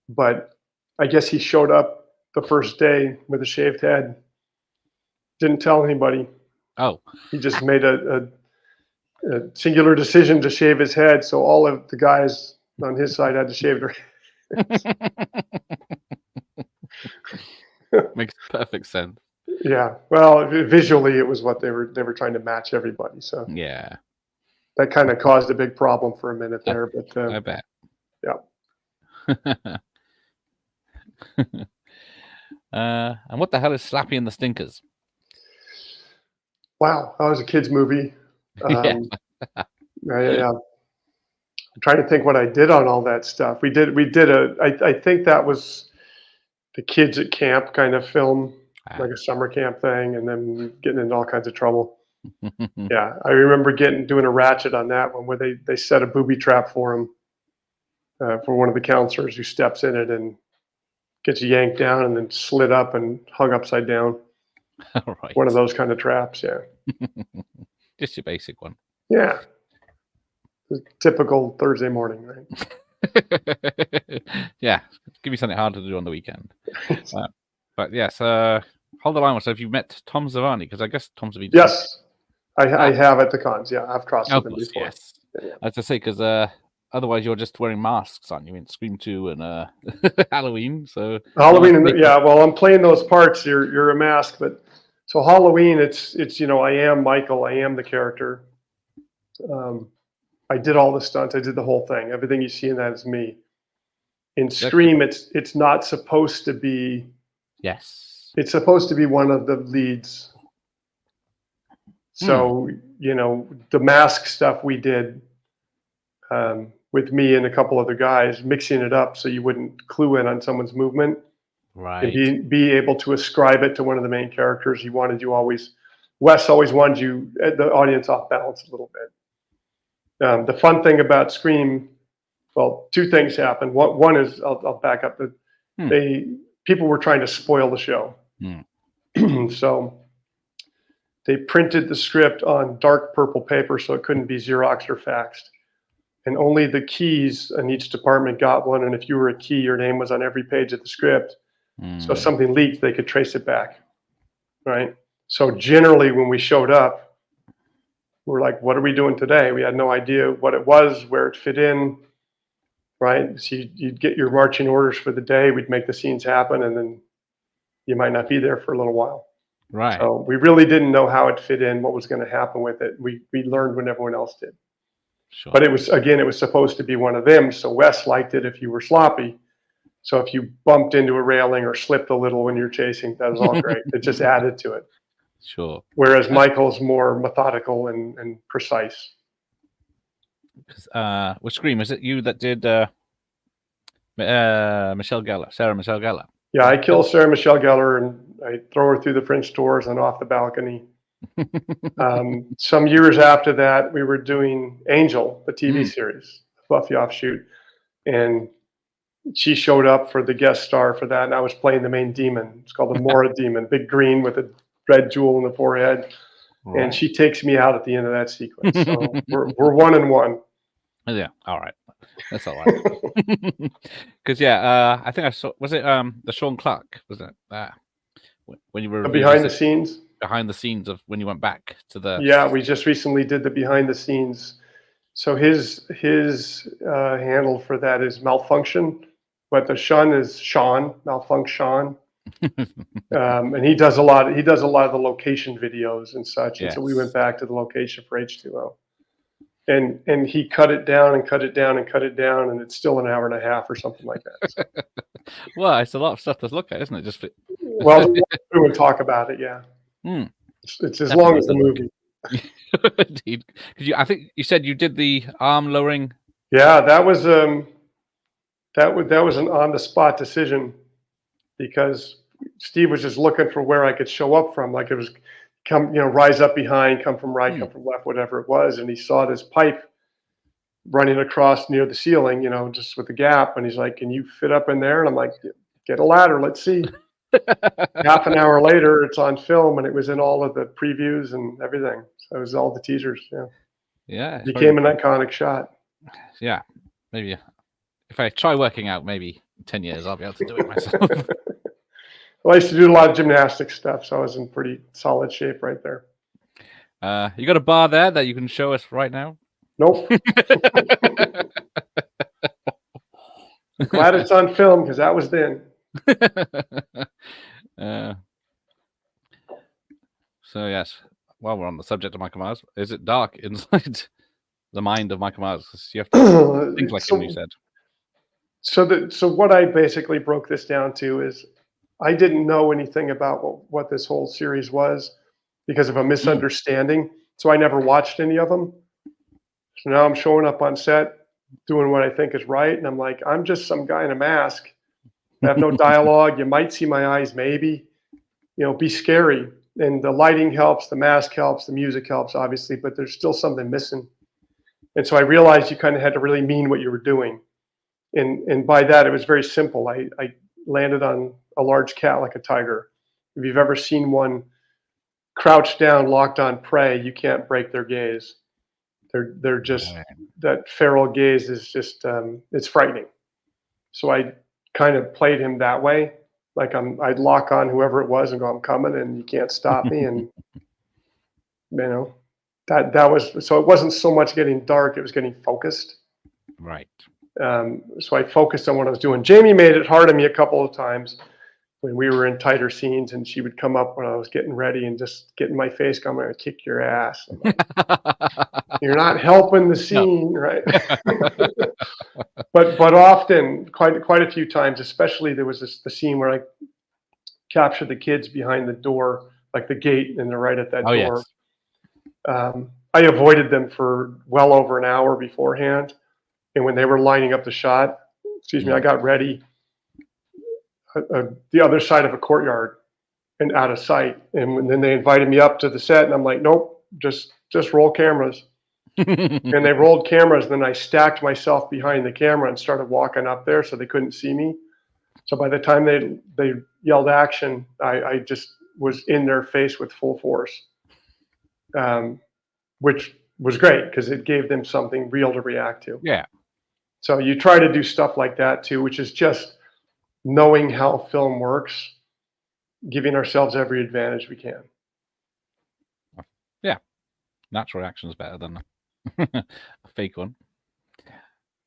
But I guess he showed up the first day with a shaved head. Didn't tell anybody. Oh. He just made a singular decision to shave his head, so all of the guys on his side had to shave their heads. Makes perfect sense. Yeah. Well, visually it was what they were trying to match everybody. So yeah. That kind of caused a big problem for a minute there, but I bet. Yeah. And what the hell is Slappy and the Stinkers? Wow, that was a kids movie. Yeah. I'm trying to think what I did on all that stuff. I think that was the kids at camp kind of film, like a summer camp thing, and then getting into all kinds of trouble. Yeah, I remember doing a ratchet on that one where they set a booby trap for him, for one of the counselors who steps in it and gets yanked down and then slid up and hung upside down. Right. One of those kind of traps, yeah. Just your basic one. Yeah. The typical Thursday morning, right? Yeah, give me something hard to do on the weekend. But yes, hold the line. So have you met Tom Zavani? Because I guess Tom Zavani. Yes, I have at the cons. Yeah, I've crossed with him before. Yes. Yeah. I was to say, because otherwise you're just wearing masks, aren't you? In Scream 2 and Halloween. So Halloween, well, I'm playing those parts. You're a mask, but so Halloween, it's I am Michael. I am the character. I did all the stunts. I did the whole thing. Everything you see in that is me. In Scream, it's not supposed to be. Yes. It's supposed to be one of the leads. So the mask stuff we did with me and a couple other guys, mixing it up so you wouldn't clue in on someone's movement, right? And be able to ascribe it to one of the main characters. Wes always wanted you, the audience, off balance a little bit. The fun thing about Scream, well, two things happened. One is, I'll back up. People were trying to spoil the show. So they printed the script on dark purple paper so it couldn't be Xeroxed or faxed. And only the keys in each department got one. And if you were a key, your name was on every page of the script. So if something leaked, they could trace it back, right? So generally when we showed up, we're like, what are we doing today? We had no idea what it was, where it fit in, right? So you'd get your marching orders for the day. We'd make the scenes happen, and then you might not be there for a little while. Right. So we really didn't know how it fit in, what was going to happen with it. We learned when everyone else did. Sure. But it was supposed to be one of them. So Wes liked it if you were sloppy. So if you bumped into a railing or slipped a little when you're chasing, that was all great. It just added to it. Sure. Whereas Michael's more methodical and precise. With Scream, is it you that did Sarah Michelle Gellar? Yeah, I kill Sarah Michelle Gellar and I throw her through the French doors and off the balcony. Some years after that, we were doing Angel, the TV series, Buffy offshoot, and she showed up for the guest star for that, and I was playing the main demon. It's called the Mora demon, big green with a red jewel in the forehead, and she takes me out at the end of that sequence. So we're 1-1. Yeah, all right, that's all right. Because I think I saw. Was it the Sean Clark? Was it when you were behind the scenes? Behind the scenes of when you went back to the. Yeah, we just recently did the behind the scenes. So his handle for that is Malfunction, but the Sean is Sean, Malfunction. And he does a lot of the location videos and such. And so we went back to the location for H20. And he cut it down and cut it down and cut it down, and it's still an hour and a half or something like that. So. Well, it's a lot of stuff to look at, isn't it? Just well, we would talk about it, yeah. It's as long as the movie. Indeed, because I think you said you did the arm lowering. Yeah, that was an on the spot decision because Steve was just looking for where I could show up from, like it was rise up behind, come from right, come from left, whatever it was, and he saw this pipe running across near the ceiling, just with the gap, and he's like, "Can you fit up in there?" And I'm like, "Get a ladder, let's see." Half an hour later, it's on film, and it was in all of the previews and everything. So it was all the teasers. Yeah, became an iconic shot. Yeah, maybe if I try working out, maybe 10 years, I'll be able to do it myself. Well, I used to do a lot of gymnastics stuff, so I was in pretty solid shape right there. You got a bar there that you can show us right now? Nope. Glad it's on film because that was then. So yes, while we're on the subject of Michael Myers, is it dark inside the mind of Michael Myers? You have to think like him, you said. So what I basically broke this down to is I didn't know anything about what this whole series was because of a Mm. misunderstanding. So I never watched any of them. So now I'm showing up on set doing what I think is right, and I'm like, I'm just some guy in a mask. I have no dialogue. You might see my eyes, maybe. Be scary. And the lighting helps, the mask helps, the music helps, obviously, but there's still something missing. And so I realized you kind of had to really mean what you were doing. And by that, it was very simple. I landed on a large cat like a tiger. If you've ever seen one crouched down, locked on prey, you can't break their gaze. They're just Right. that feral gaze is just it's frightening. So I kind of played him that way. Like I'd lock on whoever it was and go, I'm coming, and you can't stop me. And you know, that was so. It wasn't so much getting dark; it was getting focused. Right. So I focused on what I was doing. Jamie made it hard on me a couple of times when we were in tighter scenes, and she would come up when I was getting ready and just get in my face, going, "I'm going to kick your ass." I'm like, "You're not helping the No. scene, right?" but often, quite a few times, especially there was the scene where I captured the kids behind the door, like the gate, and they're right at that Oh door. yes. I avoided them for well over an hour beforehand, and when they were lining up the shot, excuse me, I Mm. got ready the other side of a courtyard and out of sight. And then they invited me up to the set, and I'm like, nope, just roll cameras. And they rolled cameras, and then I stacked myself behind the camera and started walking up there so they couldn't see me. So by the time they yelled action, I just was in their face with full force, which was great because it gave them something real to react to. Yeah. So you try to do stuff like that too, which is just knowing how film works, giving ourselves every advantage we can. Yeah. Natural reaction is better than a fake one.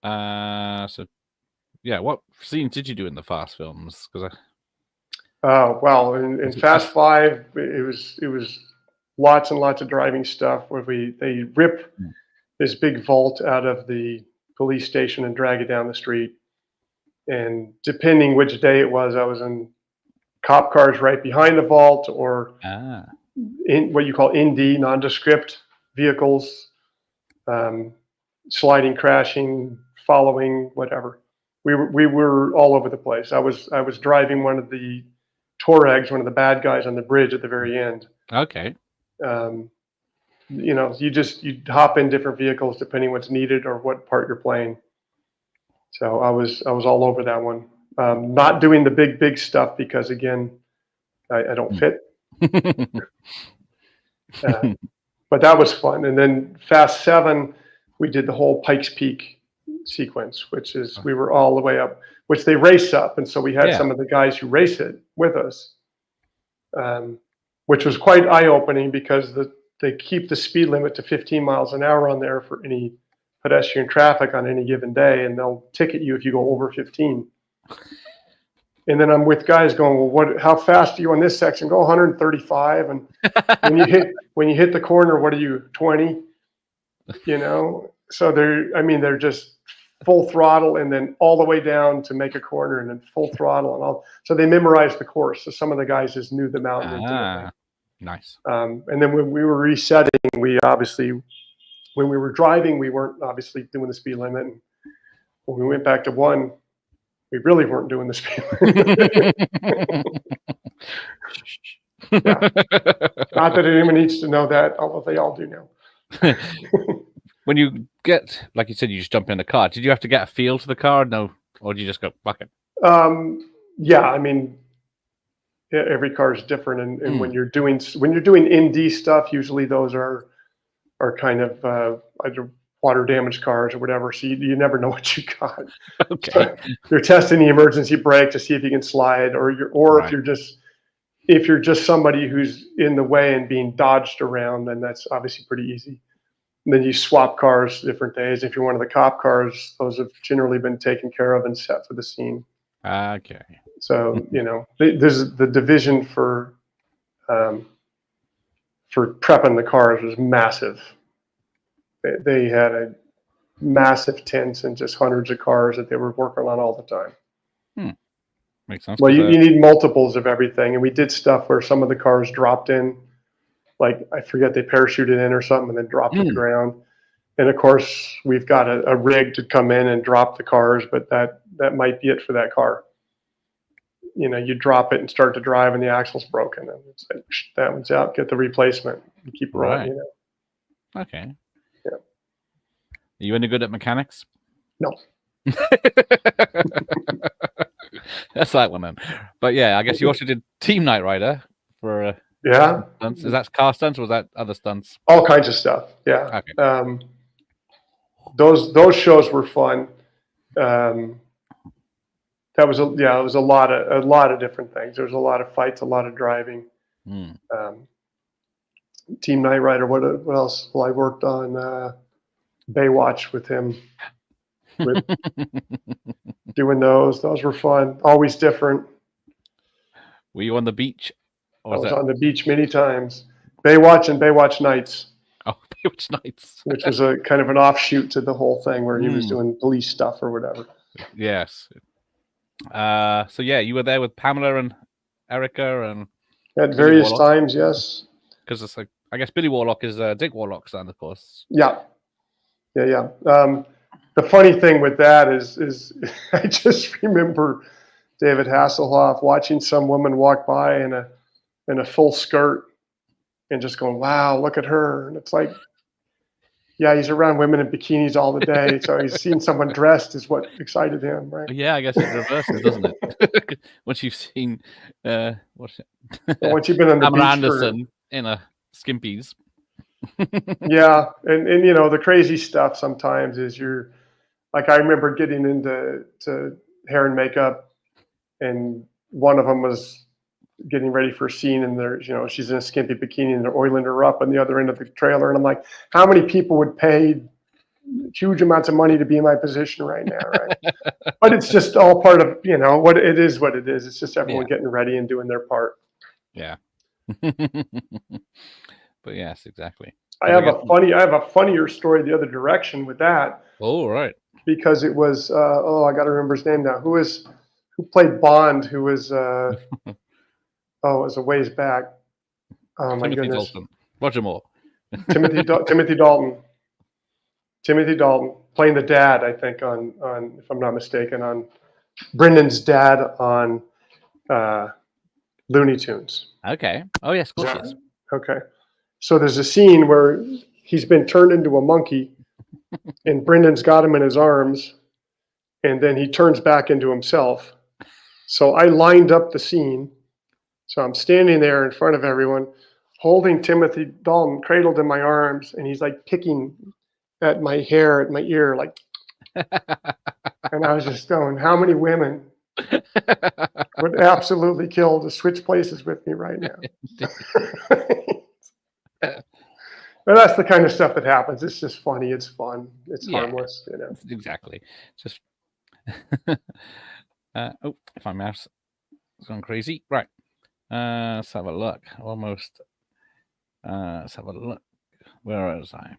So yeah, what scenes did you do in the Fast films? Because Well, in Fast Five, it was lots and lots of driving stuff where they rip Mm. this big vault out of the police station and drag it down the street. And depending which day it was, I was in cop cars right behind the vault, or Ah. in what you call ND, nondescript vehicles, um, sliding, crashing, following, whatever. We were all over the place. I was driving one of the Touaregs, one of the bad guys on the bridge at the very end. Okay. Um, you hop in different vehicles depending what's needed or what part you're playing. So I was all over that one. Not doing the big stuff because again, I don't fit. Uh, but that was fun. And then Fast Seven, we did the whole Pikes Peak sequence, which is we were all the way up, which they race up, and so we had Yeah. some of the guys who race it with us, which was quite eye opening because they keep the speed limit to 15 miles an hour on there for any pedestrian traffic on any given day, and they'll ticket you if you go over 15. And then I'm with guys going, well, how fast are you on this section? Go 135, and when you hit the corner, what are you, 20? So they're just full throttle and then all the way down to make a corner and then full throttle and all. So they memorized the course. So some of the guys just knew the mountain intimately. Nice. And then when we were resetting, we obviously, when we were driving, we weren't obviously doing the speed limit. And when we went back to one, we really weren't doing the speed limit. Yeah. Not that anyone needs to know that, although they all do now. When you get, like you said, you just jump in the car. Did you have to get a feel to the car? No, or did you just go fuck it? Yeah, I mean, every car is different, and when you're doing ND stuff, usually those are kind of either water damaged cars or whatever. So you never know what you got. Okay. So you're testing the emergency brake to see if you can slide, or Right. if you're just somebody who's in the way and being dodged around, then that's obviously pretty easy. And then you swap cars different days. If you're one of the cop cars, those have generally been taken care of and set for the scene. Okay. So there's the division for prepping the cars was massive. They had massive tents and just hundreds of cars that they were working on all the time. Makes sense. Well, you need multiples of everything, and we did stuff where some of the cars dropped in, like I forget they parachuted in or something and then dropped to the ground. And of course, we've got a rig to come in and drop the cars, but that might be it for that car. You drop it and start to drive, and the axle's broken, and it's like, that one's out. Get the replacement. And keep rolling. Right. Okay. Yeah. Are you any good at mechanics? No. That's that one then. But yeah, I guess you also did Team Knight Rider for stunts. Is that car stunts or was that other stunts? All kinds of stuff. Yeah. Okay. Those shows were fun. That was it was a lot of different things. There was a lot of fights, a lot of driving. Team Knight Rider. What else? Well, I worked on Baywatch with him. Doing those were fun. Always different. Were you on the beach? I was on the beach many times. Baywatch and Baywatch Nights. Oh, Baywatch Nights. Which was a kind of an offshoot to the whole thing where he was doing police stuff or whatever. Yes. So yeah, you were there with Pamela and Erica and at various times, yes. Because it's like, I guess Billy Warlock is Dick Warlock's son, of course. Yeah. The funny thing with that is I just remember David Hasselhoff watching some woman walk by in a full skirt and just going, wow, look at her. And it's like, yeah, he's around women in bikinis all the day. So he's seen someone dressed is what excited him, right? Yeah, I guess it reverses, doesn't it? Once you've seen, once you've been on the beach Anderson in a skimpies. Yeah. And the crazy stuff sometimes is like I remember getting into hair and makeup, and one of them was getting ready for a scene, and she's in a skimpy bikini and they're oiling her up on the other end of the trailer. And I'm like, how many people would pay huge amounts of money to be in my position right now, right? But it's just all part of, what it is. It's just everyone getting ready and doing their part. Yeah. But yes, exactly. I have a funnier story the other direction with that. Oh, right. Because it was I got to remember his name now. Who played Bond? Who was it was a ways back. Oh my goodness. Dalton. Roger Moore. Timothy Dalton. Timothy Dalton playing the dad, I think, on if I'm not mistaken, on Brendan's dad on Looney Tunes. Okay. Oh yes, of course yes. Okay. So there's a scene where he's been turned into a monkey, and Brendan's got him in his arms, and then he turns back into himself. So I lined up the scene. So I'm standing there in front of everyone, holding Timothy Dalton cradled in my arms, and he's like picking at my hair, at my ear, like. And I was just going, how many women would absolutely kill to switch places with me right now? But that's the kind of stuff that happens. It's just funny. It's fun. It's harmless. Exactly. Just if my mouse is going crazy. Right. Let's have a look. Almost. Let's have a look. Where was I?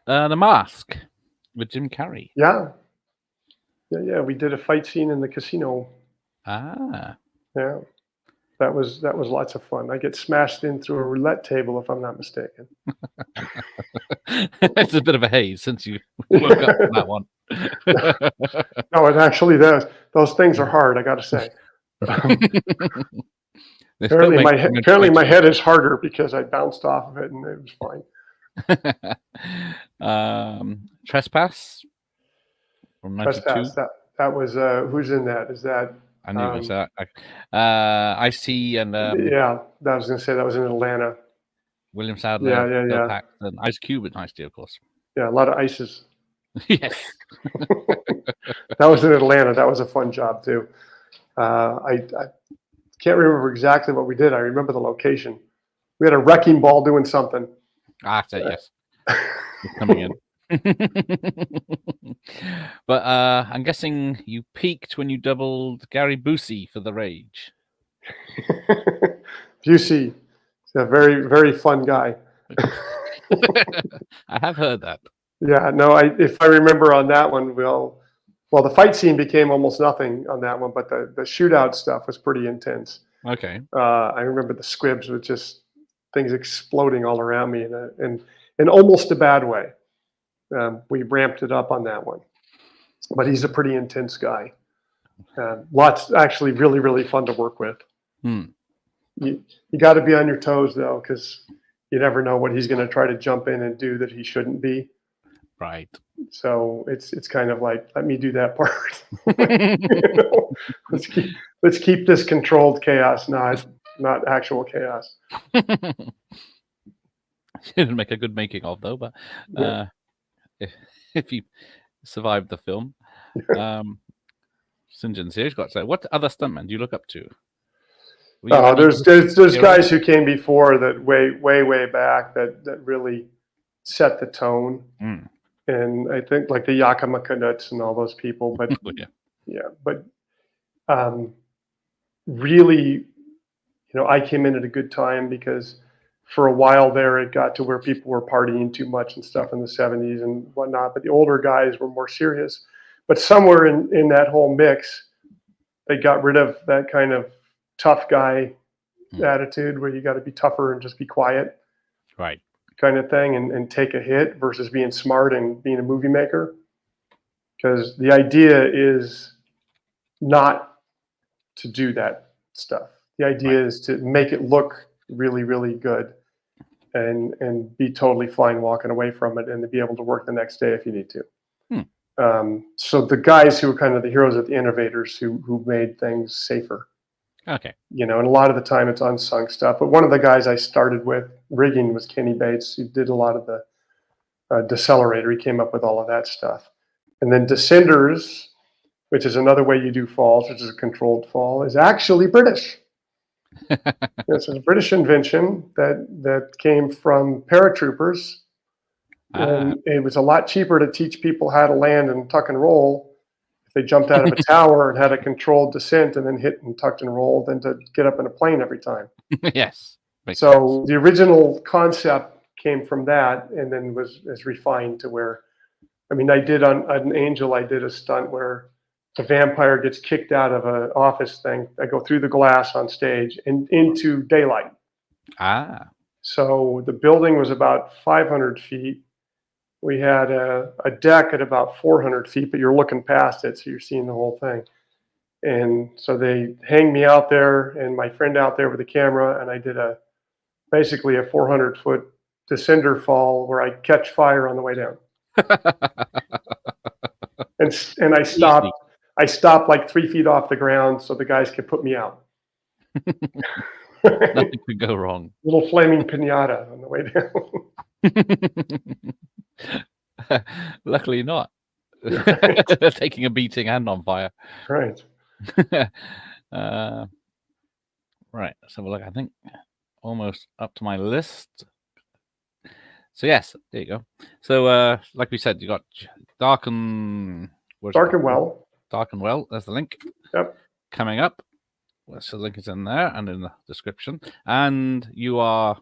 The Mask with Jim Carrey. Yeah. We did a fight scene in the casino. Ah. Yeah. That was lots of fun. I get smashed in through a roulette table, if I'm not mistaken. It's a bit of a haze since you woke up from that one. No, it actually does. Those things are hard, I got to say. Apparently my head is harder because I bounced off of it and it was fine. Trespass from 92. Trespass. That was who's in that? Is that? I knew it was that. Ice-T and I was going to say that was in Atlanta. William Sadler, Bill Paxton, Ice Cube, and Ice-T, of course. Yeah, a lot of ices. Yes. That was in Atlanta. That was a fun job too. I can't remember exactly what we did. I remember the location. We had a wrecking ball doing something. Yes. It's coming in. But I'm guessing you peaked when you doubled Gary Busey for The Rage. Busey, a very, very fun guy. I have heard that. Yeah, no, if I remember on that one, well, the fight scene became almost nothing on that one, but the shootout stuff was pretty intense. Okay. I remember the squibs with just things exploding all around me in almost a bad way. We ramped it up on that one, but he's a pretty intense guy. Lots actually really, really fun to work with. Hmm. You got to be on your toes though, because you never know what he's going to try to jump in and do that he shouldn't be. Right. So it's kind of like, let me do that part. You know, let's keep this controlled chaos, not actual chaos. Didn't make a good making of though, but Yeah. if you survived the film, St. John's here, he's got to say, what other stuntmen do you look up to? Were you any There's heroes? guys who came before that way back that really set the tone. Mm. And I think like the Yakima Canuts and all those people, but Oh, yeah. yeah, but really, I came in at a good time because for a while there, it got to where people were partying too much and stuff in the 70s and whatnot. But the older guys were more serious. But somewhere in that whole mix, they got rid of that kind of tough guy attitude where you got to be tougher and just be quiet. Right. Kind of thing and take a hit versus being smart and being a movie maker. Because the idea is not to do that stuff. The idea is to make it look really, really good and be totally fine walking away from it and to be able to work the next day if you need to. So the guys who were kind of the heroes are the innovators who made things safer. Okay. And a lot of the time it's unsung stuff. But one of the guys I started with rigging was Kenny Bates, who did a lot of the decelerator. He came up with all of that stuff. And then descenders, which is another way you do falls, which is a controlled fall, is actually British. It's a British invention that came from paratroopers. And it was a lot cheaper to teach people how to land and tuck and roll if they jumped out of a tower and had a controlled descent and then hit and tucked and rolled than to get up in a plane every time. Yes. Makes So sense. the original concept came from that and then was refined to where, I did on an Angel, I did a stunt where the vampire gets kicked out of an office thing. I go through the glass on stage and into daylight. So the building was about 500 feet. We had a deck at about 400 feet, but you're looking past it, so you're seeing the whole thing. And so they hang me out there and my friend out there with the camera, and I did basically a 400-foot descender fall where I catch fire on the way down. And I stopped. I stopped like 3 feet off the ground so the guys could put me out. Nothing could go wrong. Little flaming pinata on the way down. Luckily not. Taking a beating and on fire. Right. Right. So look, I think almost up to my list. So yes, there you go. So like we said, you got Dark and Well. Dark and Well. There's the link. Yep. Coming up. So the link is in there and in the description. And you are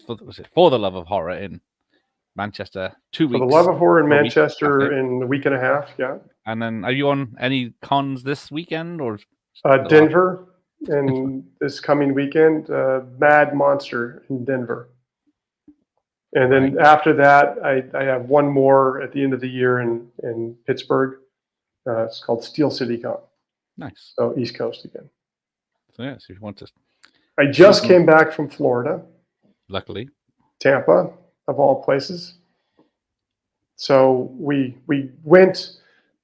for the Love of Horror in Manchester 2 weeks. For the Love of Horror in Manchester in a week and a half. Yeah. And then are you on any cons this weekend or Denver and this coming weekend, Mad Monster in Denver. And then after that, I have one more at the end of the year in Pittsburgh. It's called Steel City Con. Nice. So East Coast again. So yes, if you want to. I just came back from Florida. Luckily. Tampa, of all places. So we went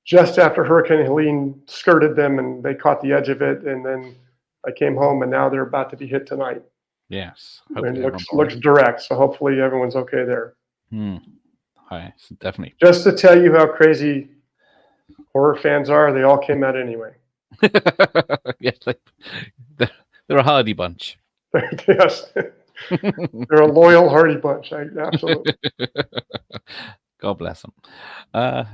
just after Hurricane Helene skirted them and they caught the edge of it. And then I came home and now they're about to be hit tonight. Yes. And looks direct. So hopefully everyone's okay there. Hi, definitely. Just to tell you how crazy horror fans are, they all came out anyway. Yes, they're a hardy bunch. Yes. They're a loyal, hardy bunch. Absolutely. God bless them. Let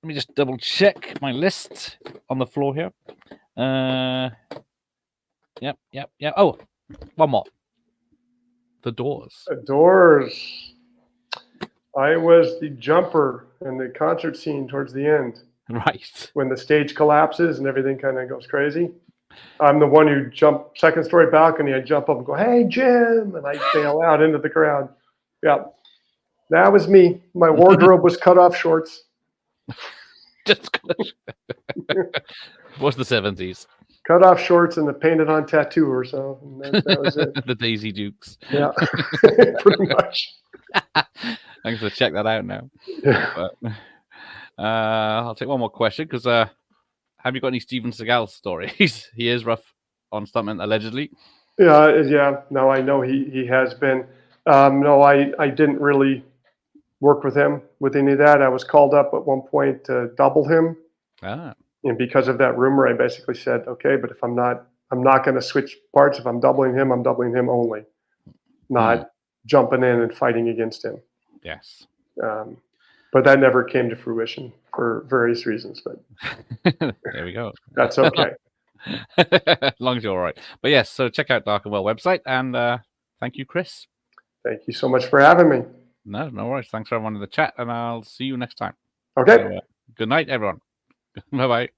me just double check my list on the floor here. Yep. Oh, one more. The Doors. The Doors. I was the jumper in the concert scene towards the end Right. when the stage collapses and everything kind of goes crazy. I'm the one who jumped second story balcony. I jump up and go, "Hey, Jim!" And I bail out into the crowd. Yeah, that was me. My wardrobe was cut off shorts. Just was the 70s. Cut off shorts and a painted on tattoo or so. And that was it. The Daisy Dukes. Yeah, pretty much. I'm going to check that out now. Yeah. But, I'll take one more question because have you got any Steven Seagal stories? He is rough on stuntmen, allegedly. Yeah. No, I know he has been. No, I didn't really work with him with any of that. I was called up at one point to double him. Ah. And because of that rumor, I basically said, okay, but if I'm not going to switch parts. If I'm doubling him only, not jumping in and fighting against him. Yes. But that never came to fruition for various reasons. But there we go. That's okay. As long as you're all right. But yes, so check out Dark and Well website. And thank you, Chris. Thank you so much for having me. No worries. Thanks for everyone in the chat. And I'll see you next time. Okay. So, good night, everyone. Bye-bye.